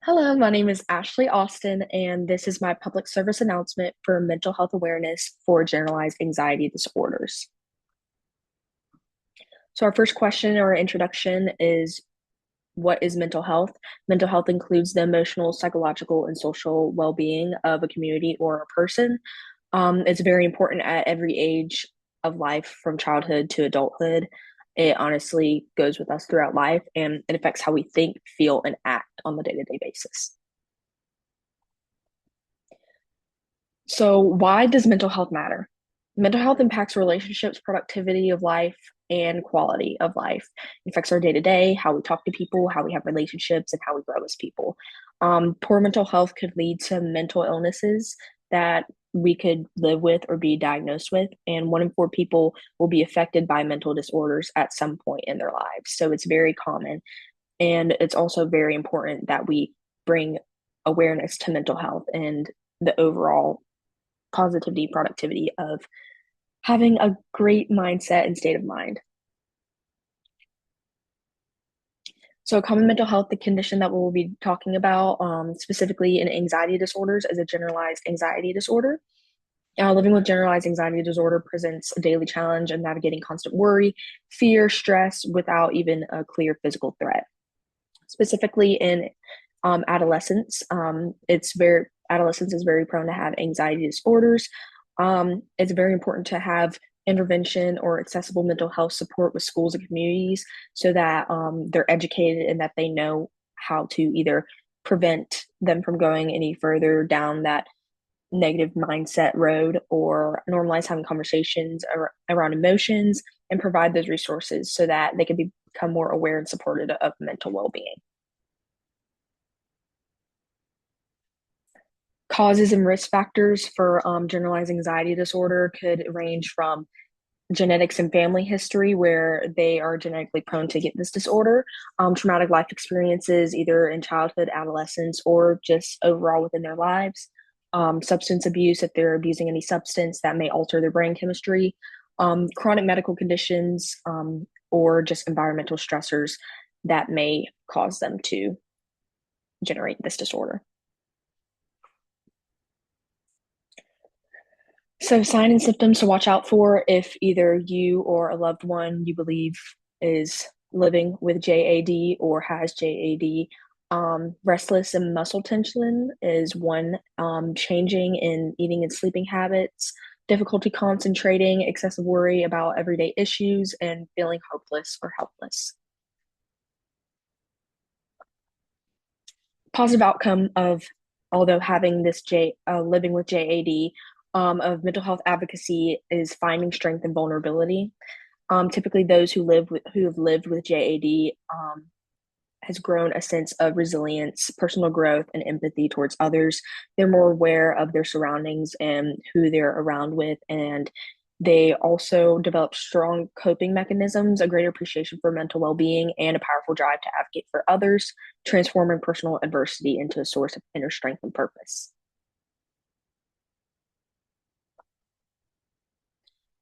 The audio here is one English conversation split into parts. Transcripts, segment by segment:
Hello, my name is Ashley Austin, and this is my public service announcement for mental health awareness for generalized anxiety disorders. So, our first question or introduction is what is mental health? Mental health includes the emotional, psychological, and social well being of a community or a person. It's very important at every age of life, from childhood to adulthood. It honestly goes with us throughout life and it affects how we think, feel, and act on the day to day basis. So, why does mental health matter? Mental health impacts relationships, productivity of life, and quality of life. It affects our day to day, how we talk to people, how we have relationships, and how we grow as people. Poor mental health could lead to mental illnesses that we could live with or be diagnosed with. And 1 in 4 people will be affected by mental disorders at some point in their lives. So, it's very common. And it's also very important that we bring awareness to mental health and the overall positivity, productivity of having a great mindset and state of mind. So, common mental health, the condition that we'll be talking about specifically in anxiety disorders, is a generalized anxiety disorder. Living with generalized anxiety disorder presents a daily challenge of navigating constant worry, fear, stress without even a clear physical threat. Specifically in adolescence, adolescence is very prone to have anxiety disorders. It's very important to have intervention or accessible mental health support with schools and communities so that they're educated and that they know how to either prevent them from going any further down that negative mindset road or normalize having conversations around emotions and provide those resources so that they can become more aware and supported of mental well-being. Causes and risk factors for generalized anxiety disorder could range from genetics and family history, where they are genetically prone to get this disorder, traumatic life experiences, either in childhood, adolescence, or just overall within their lives, substance abuse, if they're abusing any substance that may alter their brain chemistry, chronic medical conditions, or just environmental stressors that may cause them to generate this disorder. So, sign and symptoms to watch out for if either you or a loved one you believe is living with JAD or has JAD. Restless and muscle tension is one, changing in eating and sleeping habits, difficulty concentrating, excessive worry about everyday issues, and feeling hopeless or helpless. Positive outcome of although having this living with JAD, of mental health advocacy is finding strength and vulnerability. Typically, those who have lived with JAD has grown a sense of resilience, personal growth, and empathy towards others. They're more aware of their surroundings and who they're around with, and they also develop strong coping mechanisms, a greater appreciation for mental well being, and a powerful drive to advocate for others, transforming personal adversity into a source of inner strength and purpose.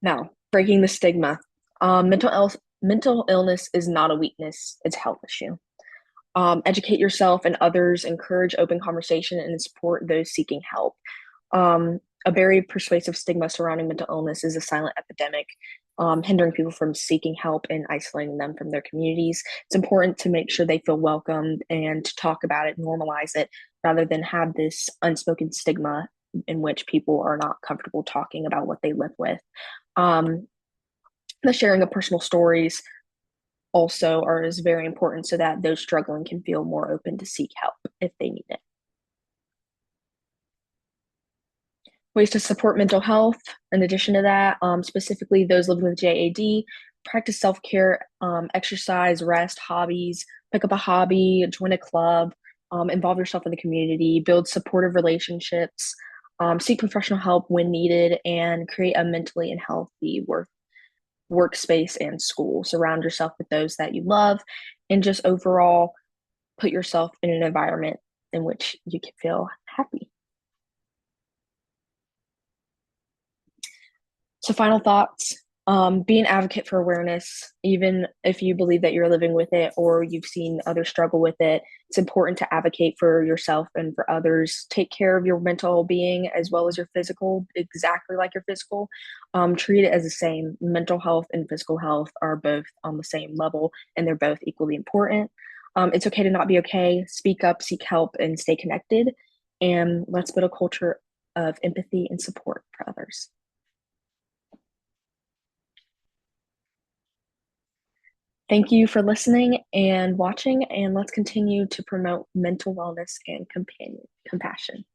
Now, breaking the stigma. Mental illness is not a weakness, it's a health issue. Educate yourself and others, encourage open conversation, and support those seeking help. A very persuasive stigma surrounding mental illness is a silent epidemic, hindering people from seeking help and isolating them from their communities. It's important to make sure they feel welcomed and to talk about it, normalize it, rather than have this unspoken stigma in which people are not comfortable talking about what they live with. Um, the sharing of personal stories also is very important so that those struggling can feel more open to seek help if they need it. Ways to support mental health, in addition to that, specifically those living with JAD, practice self care, exercise, rest, hobbies, pick up a hobby, join a club, involve yourself in the community, build supportive relationships, seek professional help when needed, and create a mentally and healthy workspace and school. Surround yourself with those that you love, and just overall put yourself in an environment in which you can feel happy. So, final thoughts. Be an advocate for awareness, even if you believe that you're living with it or you've seen others struggle with it. It's important to advocate for yourself and for others. Take care of your mental being as well as your physical, exactly like your physical. Treat it as the same. Mental health and physical health are both on the same level, and they're both equally important. It's okay to not be okay. Speak up, seek help, and stay connected. And let's build a culture of empathy and support for others. Thank you for listening and watching, and let's continue to promote mental wellness and compassion.